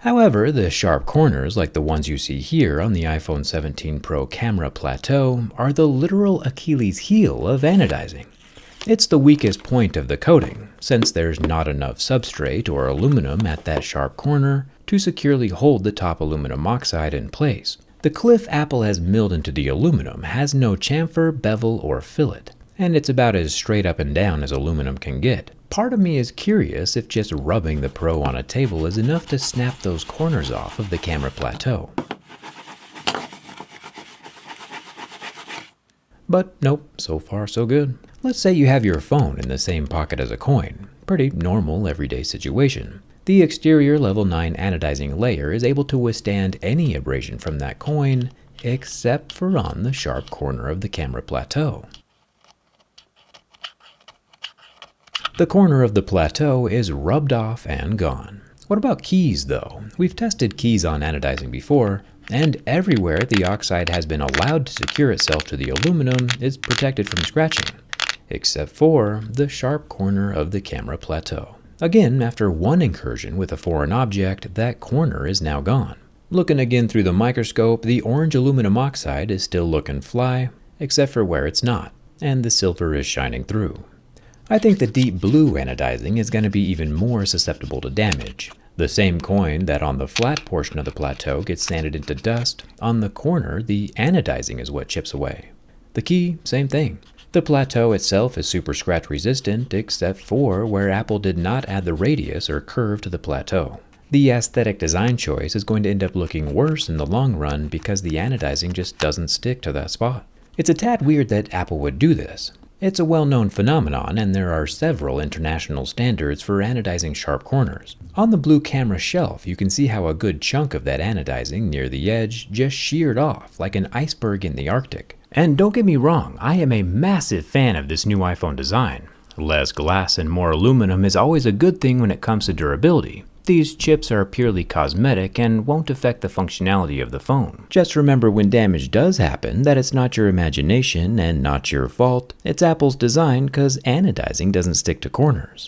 However, the sharp corners, like the ones you see here on the iPhone 17 Pro camera plateau, are the literal Achilles heel of anodizing. It's the weakest point of the coating, since there's not enough substrate or aluminum at that sharp corner to securely hold the top aluminum oxide in place. The cliff Apple has milled into the aluminum has no chamfer, bevel, or fillet, and it's about as straight up and down as aluminum can get. Part of me is curious if just rubbing the Pro on a table is enough to snap those corners off of the camera plateau. But nope, so far so good. Let's say you have your phone in the same pocket as a coin. Pretty normal everyday situation. The exterior level 9 anodizing layer is able to withstand any abrasion from that coin, except for on the sharp corner of the camera plateau. The corner of the plateau is rubbed off and gone. What about keys though? We've tested keys on anodizing before, and everywhere the oxide has been allowed to secure itself to the aluminum is protected from scratching, except for the sharp corner of the camera plateau. Again, after one incursion with a foreign object, that corner is now gone. Looking again through the microscope, the orange aluminum oxide is still looking fly, except for where it's not, and the silver is shining through. I think the deep blue anodizing is going to be even more susceptible to damage. The same coin that on the flat portion of the plateau gets sanded into dust, on the corner the anodizing is what chips away. The key, same thing. The plateau itself is super scratch resistant except for where Apple did not add the radius or curve to the plateau. The aesthetic design choice is going to end up looking worse in the long run because the anodizing just doesn't stick to that spot. It's a tad weird that Apple would do this. It's a well-known phenomenon, and there are several international standards for anodizing sharp corners. On the blue camera shelf, you can see how a good chunk of that anodizing near the edge just sheared off like an iceberg in the Arctic. And don't get me wrong, I am a massive fan of this new iPhone design. Less glass and more aluminum is always a good thing when it comes to durability. These chips are purely cosmetic and won't affect the functionality of the phone. Just remember when damage does happen that it's not your imagination and not your fault. It's Apple's design because anodizing doesn't stick to corners.